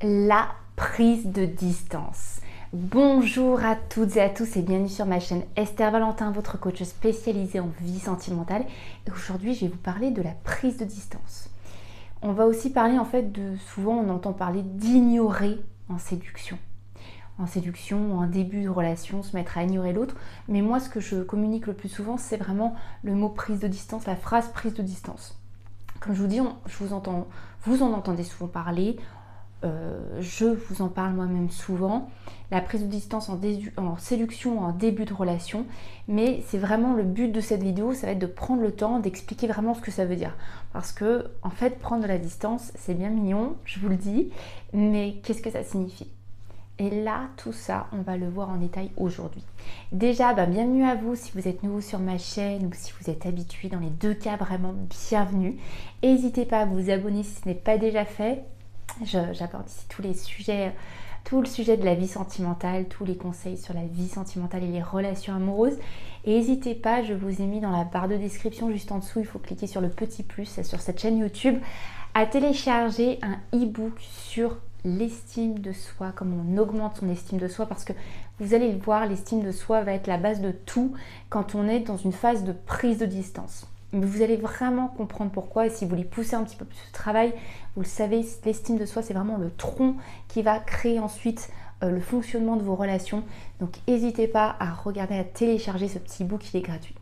la prise de distance. Bonjour à toutes et à tous et bienvenue sur ma chaîne Esther Valentin, votre coach spécialisée en vie sentimentale. Et aujourd'hui, je vais vous parler de la prise de distance. On va aussi parler souvent on entend parler d'ignorer en séduction. En séduction, en début de relation, se mettre à ignorer l'autre. Mais moi, ce que je communique le plus souvent, c'est vraiment le mot prise de distance, la phrase prise de distance. Comme je vous dis, vous en entendez souvent parler. Je vous en parle moi-même souvent, la prise de distance en séduction, en début de relation, mais c'est vraiment le but de cette vidéo, ça va être de prendre le temps d'expliquer vraiment ce que ça veut dire. Parce que, en fait, prendre de la distance, c'est bien mignon, je vous le dis, mais qu'est-ce que ça signifie? Et là, tout ça, on va le voir en détail aujourd'hui. Déjà, bienvenue à vous si vous êtes nouveau sur ma chaîne ou si vous êtes habitué. Dans les deux cas, vraiment bienvenue. N'hésitez pas à vous abonner si ce n'est pas déjà fait. J'apporte ici tout le sujet de la vie sentimentale, tous les conseils sur la vie sentimentale et les relations amoureuses. Et n'hésitez pas, je vous ai mis dans la barre de description juste en dessous, il faut cliquer sur le petit plus sur cette chaîne YouTube, à télécharger un e-book sur l'estime de soi, comment on augmente son estime de soi, parce que vous allez le voir, l'estime de soi va être la base de tout quand on est dans une phase de prise de distance. Mais vous allez vraiment comprendre pourquoi, et si vous voulez pousser un petit peu plus ce travail, vous le savez, l'estime de soi, c'est vraiment le tronc qui va créer ensuite le fonctionnement de vos relations. Donc n'hésitez pas à regarder, à télécharger ce petit book, il est gratuit.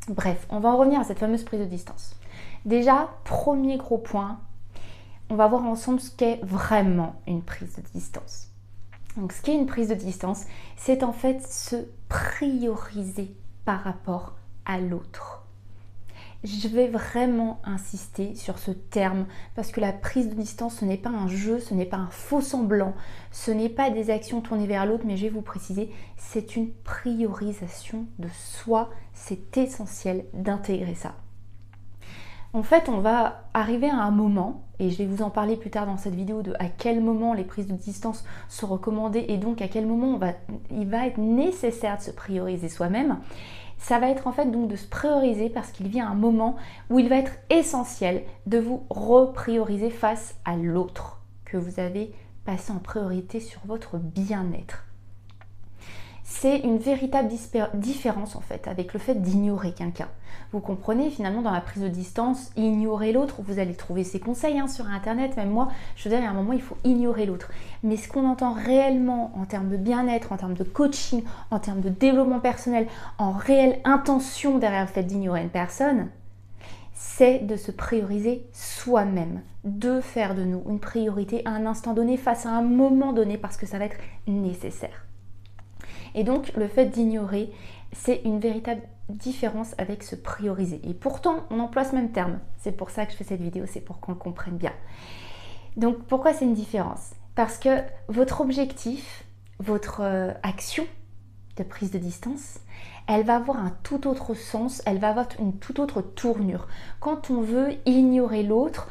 Bref, on va en revenir à cette fameuse prise de distance. Déjà, premier gros point, on va voir ensemble ce qu'est vraiment une prise de distance. Donc ce qu'est une prise de distance, c'est en fait se prioriser par rapport à l'autre. Je vais vraiment insister sur ce terme parce que la prise de distance, ce n'est pas un jeu, ce n'est pas un faux semblant, ce n'est pas des actions tournées vers l'autre, mais je vais vous préciser, c'est une priorisation de soi. C'est essentiel d'intégrer ça. En fait, on va arriver à un moment, et je vais vous en parler plus tard dans cette vidéo, de à quel moment les prises de distance sont recommandées et donc à quel moment il va être nécessaire de se prioriser soi-même. Ça va être en fait donc de se prioriser parce qu'il vient un moment où il va être essentiel de vous reprioriser face à l'autre que vous avez passé en priorité sur votre bien-être. C'est une véritable différence en fait avec le fait d'ignorer quelqu'un. Vous comprenez, finalement, dans la prise de distance, ignorer l'autre, vous allez trouver ses conseils sur internet, même moi, je veux dire, il y a un moment, il faut ignorer l'autre. Mais ce qu'on entend réellement en termes de bien-être, en termes de coaching, en termes de développement personnel, en réelle intention derrière le fait d'ignorer une personne, c'est de se prioriser soi-même, de faire de nous une priorité à un instant donné, face à un moment donné, parce que ça va être nécessaire. Et donc, le fait d'ignorer, c'est une véritable différence avec se prioriser. Et pourtant, on emploie ce même terme. C'est pour ça que je fais cette vidéo, c'est pour qu'on le comprenne bien. Donc, pourquoi c'est une différence? Parce que votre objectif, votre action de prise de distance, elle va avoir un tout autre sens, elle va avoir une toute autre tournure. Quand on veut ignorer l'autre,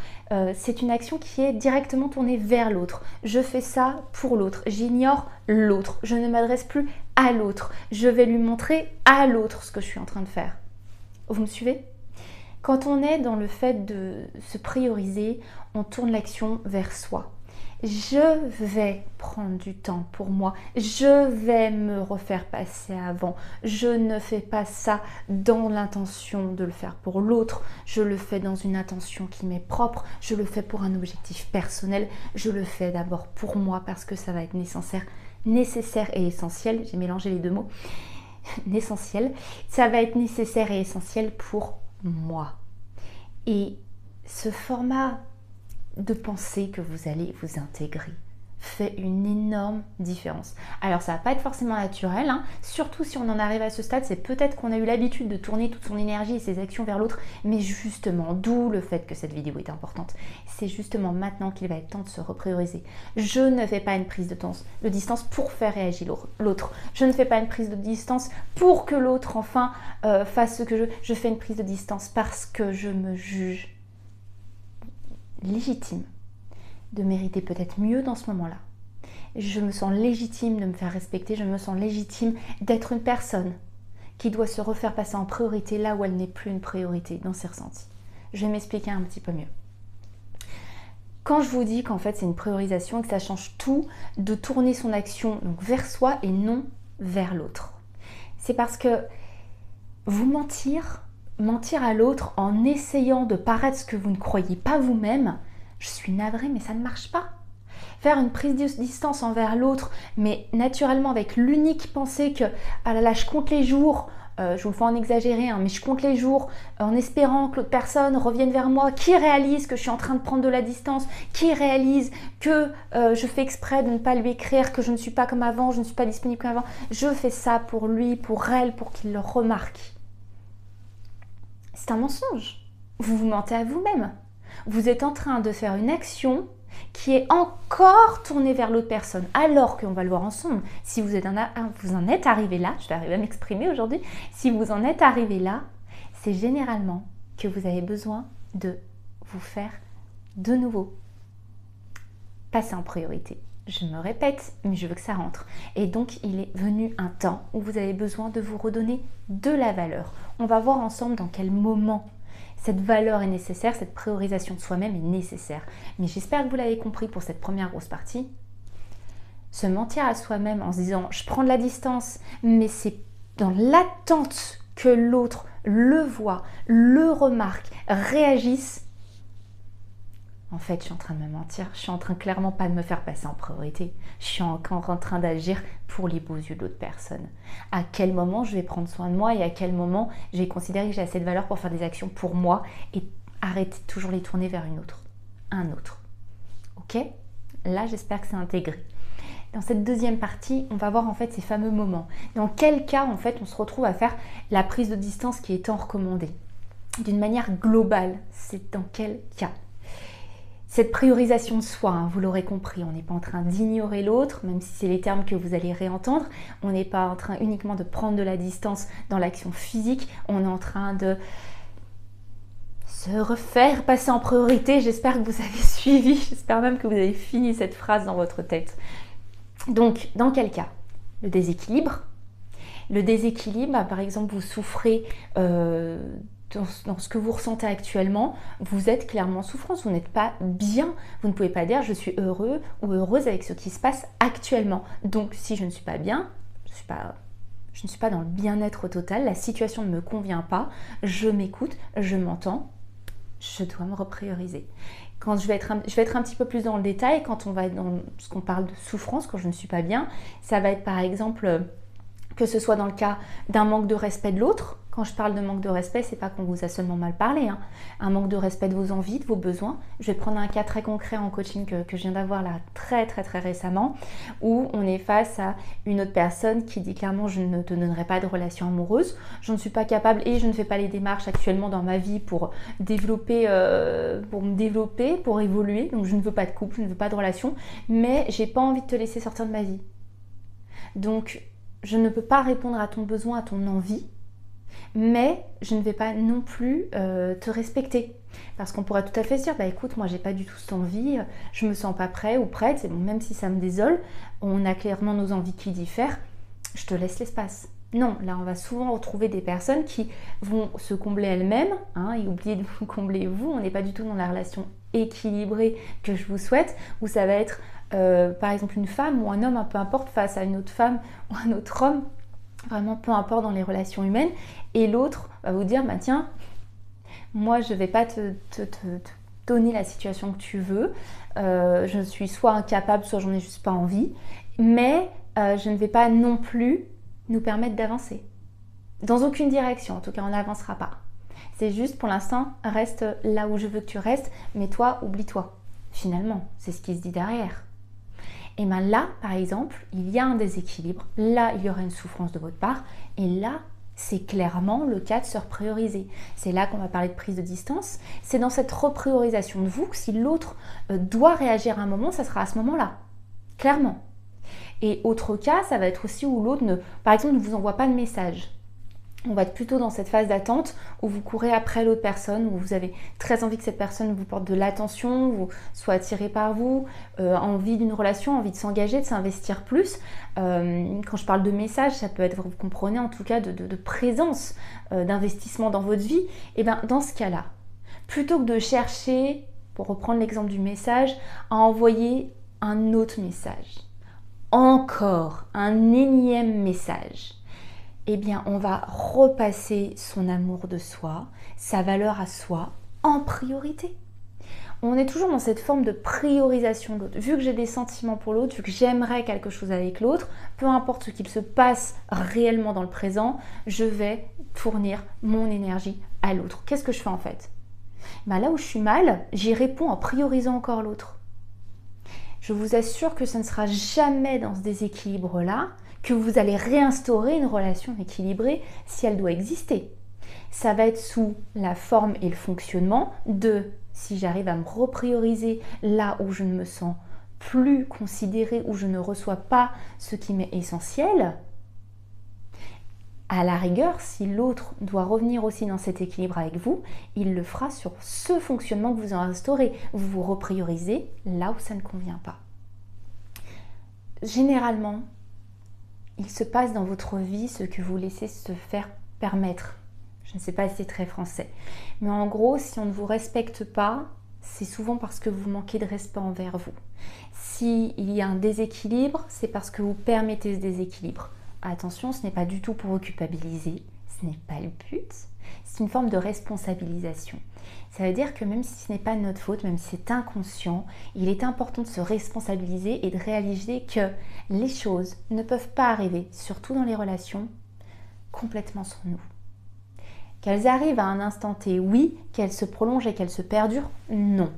c'est une action qui est directement tournée vers l'autre. Je fais ça pour l'autre, j'ignore l'autre, je ne m'adresse plus à l'autre, je vais lui montrer à l'autre ce que je suis en train de faire. Vous me suivez? Quand on est dans le fait de se prioriser, on tourne l'action vers soi. Je vais prendre du temps pour moi, je vais me refaire passer avant, je ne fais pas ça dans l'intention de le faire pour l'autre, je le fais dans une intention qui m'est propre, je le fais pour un objectif personnel, je le fais d'abord pour moi parce que ça va être nécessaire et essentiel, j'ai mélangé les deux mots, essentiel, ça va être nécessaire et essentiel pour moi. Et ce format de pensée que vous allez vous intégrer fait une énorme différence. Alors ça va pas être forcément naturel, surtout si on en arrive à ce stade, c'est peut-être qu'on a eu l'habitude de tourner toute son énergie et ses actions vers l'autre, mais justement, d'où le fait que cette vidéo est importante. C'est justement maintenant qu'il va être temps de se reprioriser. Je ne fais pas une prise de distance pour faire réagir l'autre. Je ne fais pas une prise de distance pour que l'autre enfin fasse ce que je fais une prise de distance parce que je me juge légitime de mériter peut-être mieux dans ce moment-là. Je me sens légitime de me faire respecter, je me sens légitime d'être une personne qui doit se refaire passer en priorité là où elle n'est plus une priorité dans ses ressentis. Je vais m'expliquer un petit peu mieux. quand je vous dis qu'en fait c'est une priorisation et que ça change tout de tourner son action donc vers soi et non vers l'autre. C'est parce que vous mentir à l'autre en essayant de paraître ce que vous ne croyez pas vous-même, je suis navrée mais ça ne marche pas. Faire une prise de distance envers l'autre, mais naturellement avec l'unique pensée que ah là là, je compte les jours, je vous le fais en exagérer, hein, mais je compte les jours en espérant que l'autre personne revienne vers moi, qui réalise que je suis en train de prendre de la distance, qui réalise que je fais exprès de ne pas lui écrire, que je ne suis pas comme avant, je ne suis pas disponible comme avant. Je fais ça pour lui, pour elle, pour qu'il le remarque. C'est un mensonge. Vous vous mentez à vous-même. Vous êtes en train de faire une action qui est encore tournée vers l'autre personne, alors qu'on va le voir ensemble. Si vous en êtes arrivé là, je vais arriver à m'exprimer aujourd'hui, si vous en êtes arrivé là, c'est généralement que vous avez besoin de vous faire de nouveau passer en priorité. Je me répète, mais je veux que ça rentre. Et donc, il est venu un temps où vous avez besoin de vous redonner de la valeur. On va voir ensemble dans quel moment cette valeur est nécessaire, cette priorisation de soi-même est nécessaire. Mais j'espère que vous l'avez compris pour cette première grosse partie. Se mentir à soi-même en se disant « je prends de la distance », mais c'est dans l'attente que l'autre le voit, le remarque, réagisse. En fait, je suis en train de me mentir, je suis en train clairement pas de me faire passer en priorité. Je suis encore en train d'agir pour les beaux yeux de l'autre personne. À quel moment je vais prendre soin de moi et à quel moment je vais considérer que j'ai assez de valeur pour faire des actions pour moi et arrêter de toujours les tourner vers un autre. Ok? Là, j'espère que c'est intégré. Dans cette deuxième partie, on va voir en fait ces fameux moments. Dans quel cas, en fait, on se retrouve à faire la prise de distance qui est tant recommandée? D'une manière globale, c'est dans quel cas? Cette priorisation de soi, hein, vous l'aurez compris, on n'est pas en train d'ignorer l'autre, même si c'est les termes que vous allez réentendre. On n'est pas en train uniquement de prendre de la distance dans l'action physique, on est en train de se refaire passer en priorité. J'espère que vous avez suivi, j'espère même que vous avez fini cette phrase dans votre tête. Donc, dans quel cas? Le déséquilibre. Le déséquilibre, par exemple, vous souffrez dans ce que vous ressentez actuellement, vous êtes clairement en souffrance, vous n'êtes pas bien, vous ne pouvez pas dire je suis heureux ou heureuse avec ce qui se passe actuellement. Donc si je ne suis pas bien, je ne suis pas dans le bien-être total, la situation ne me convient pas, je m'écoute, je m'entends, je dois me reprioriser. Quand je vais être un petit peu plus dans le détail, quand on va être dans ce qu'on parle de souffrance, quand je ne suis pas bien, ça va être par exemple que ce soit dans le cas d'un manque de respect de l'autre. Quand je parle de manque de respect, c'est pas qu'on vous a seulement mal parlé, hein. Un manque de respect de vos envies, de vos besoins. Je vais prendre un cas très concret en coaching que je viens d'avoir là très récemment, où on est face à une autre personne qui dit clairement je ne te donnerai pas de relation amoureuse, je ne suis pas capable et je ne fais pas les démarches actuellement dans ma vie pour développer, pour évoluer, donc je ne veux pas de couple, je ne veux pas de relation, mais j'ai pas envie de te laisser sortir de ma vie. Donc je ne peux pas répondre à ton besoin, à ton envie, mais je ne vais pas non plus te respecter. Parce qu'on pourrait tout à fait se dire, bah écoute, moi j'ai pas du tout cette envie, je me sens pas prêt ou prête, c'est bon, même si ça me désole, on a clairement nos envies qui diffèrent, je te laisse l'espace. Non, là on va souvent retrouver des personnes qui vont se combler elles-mêmes, hein, et oublier de vous combler vous, on n'est pas du tout dans la relation équilibrée que je vous souhaite, où ça va être par exemple une femme ou un homme, peu importe, face à une autre femme ou un autre homme, vraiment peu importe dans les relations humaines, et l'autre va vous dire, bah tiens, moi je vais pas te donner la situation que tu veux, je suis soit incapable, soit j'en ai juste pas envie, mais je ne vais pas non plus nous permettre d'avancer. Dans aucune direction, en tout cas on n'avancera pas. C'est juste pour l'instant, reste là où je veux que tu restes, mais toi, oublie-toi. Finalement, c'est ce qui se dit derrière. Et bien là, par exemple, il y a un déséquilibre, là, il y aura une souffrance de votre part, et là, c'est clairement le cas de se reprioriser. C'est là qu'on va parler de prise de distance. C'est dans cette repriorisation de vous que si l'autre doit réagir à un moment, ça sera à ce moment-là, clairement. Et autre cas, ça va être aussi où l'autre, par exemple, ne vous envoie pas de message. On va être plutôt dans cette phase d'attente où vous courez après l'autre personne, où vous avez très envie que cette personne vous porte de l'attention, vous soit attiré par vous, envie d'une relation, envie de s'engager, de s'investir plus. Quand je parle de message, ça peut être, vous comprenez en tout cas, de présence, d'investissement dans votre vie. Et bien dans ce cas-là, plutôt que de chercher pour reprendre l'exemple du message, à envoyer un autre message. Encore un énième message. Eh bien, on va repasser son amour de soi, sa valeur à soi, en priorité. On est toujours dans cette forme de priorisation de l'autre. Vu que j'ai des sentiments pour l'autre, vu que j'aimerais quelque chose avec l'autre, peu importe ce qu'il se passe réellement dans le présent, je vais fournir mon énergie à l'autre. Qu'est-ce que je fais en fait? Là où je suis mal, j'y réponds en priorisant encore l'autre. Je vous assure que ce ne sera jamais dans ce déséquilibre-là que vous allez réinstaurer une relation équilibrée si elle doit exister. Ça va être sous la forme et le fonctionnement de si j'arrive à me reprioriser là où je ne me sens plus considérée, où je ne reçois pas ce qui m'est essentiel. À la rigueur, si l'autre doit revenir aussi dans cet équilibre avec vous, il le fera sur ce fonctionnement que vous en instaurez. Vous vous repriorisez là où ça ne convient pas. Généralement, il se passe dans votre vie ce que vous laissez se faire permettre. Je ne sais pas si c'est très français. Mais en gros, si on ne vous respecte pas, c'est souvent parce que vous manquez de respect envers vous. S'il y a un déséquilibre, c'est parce que vous permettez ce déséquilibre. Attention, ce n'est pas du tout pour vous culpabiliser, ce n'est pas le but. C'est une forme de responsabilisation. Ça veut dire que même si ce n'est pas de notre faute, même si c'est inconscient, il est important de se responsabiliser et de réaliser que les choses ne peuvent pas arriver, surtout dans les relations, complètement sans nous. Qu'elles arrivent à un instant T, oui. Qu'elles se prolongent et qu'elles se perdurent, non.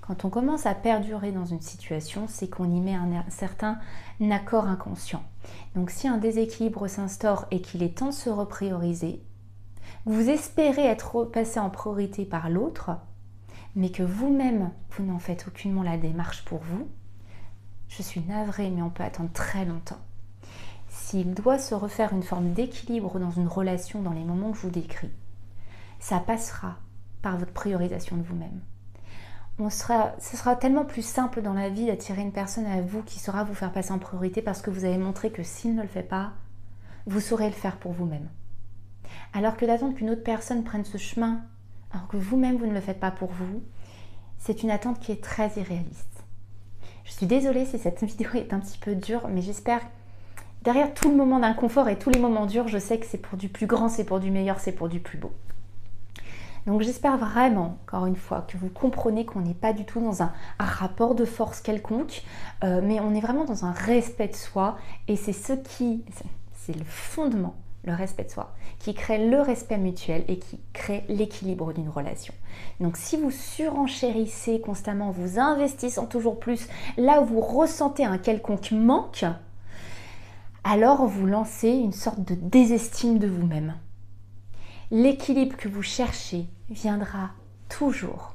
Quand on commence à perdurer dans une situation, c'est qu'on y met un certain accord inconscient. Donc si un déséquilibre s'instaure et qu'il est temps de se reprioriser, vous espérez être passé en priorité par l'autre, mais que vous-même, vous n'en faites aucunement la démarche pour vous, je suis navrée, mais on peut attendre très longtemps. S'il doit se refaire une forme d'équilibre dans une relation dans les moments que je vous décris, ça passera par votre priorisation de vous-même. Ce sera tellement plus simple dans la vie d'attirer une personne à vous qui saura vous faire passer en priorité parce que vous avez montré que s'il ne le fait pas, vous saurez le faire pour vous-même. Alors que d'attendre qu'une autre personne prenne ce chemin, alors que vous-même vous ne le faites pas pour vous, c'est une attente qui est très irréaliste. Je suis désolée si cette vidéo est un petit peu dure, mais j'espère derrière tout le moment d'inconfort et tous les moments durs, je sais que c'est pour du plus grand, c'est pour du meilleur, c'est pour du plus beau. Donc j'espère vraiment, encore une fois, que vous comprenez qu'on n'est pas du tout dans un rapport de force quelconque, mais on est vraiment dans un respect de soi et c'est le fondement, le respect de soi, qui crée le respect mutuel et qui crée l'équilibre d'une relation. Donc si vous surenchérissez constamment, en vous investissant toujours plus, là où vous ressentez un quelconque manque, alors vous lancez une sorte de désestime de vous-même. L'équilibre que vous cherchez viendra toujours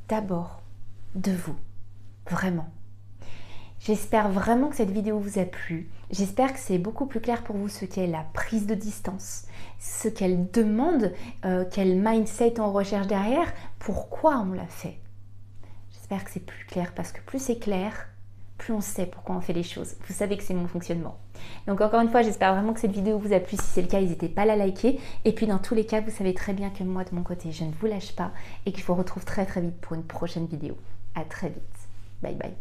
d'abord de vous, vraiment. J'espère vraiment que cette vidéo vous a plu. J'espère que c'est beaucoup plus clair pour vous ce qu'est la prise de distance, ce qu'elle demande, quel mindset on recherche derrière, pourquoi on l'a fait. J'espère que c'est plus clair parce que plus c'est clair, plus on sait pourquoi on fait les choses. Vous savez que c'est mon fonctionnement. Donc encore une fois, j'espère vraiment que cette vidéo vous a plu. Si c'est le cas, n'hésitez pas à la liker. Et puis dans tous les cas, vous savez très bien que moi, de mon côté, je ne vous lâche pas et que je vous retrouve très très vite pour une prochaine vidéo. À très vite. Bye bye.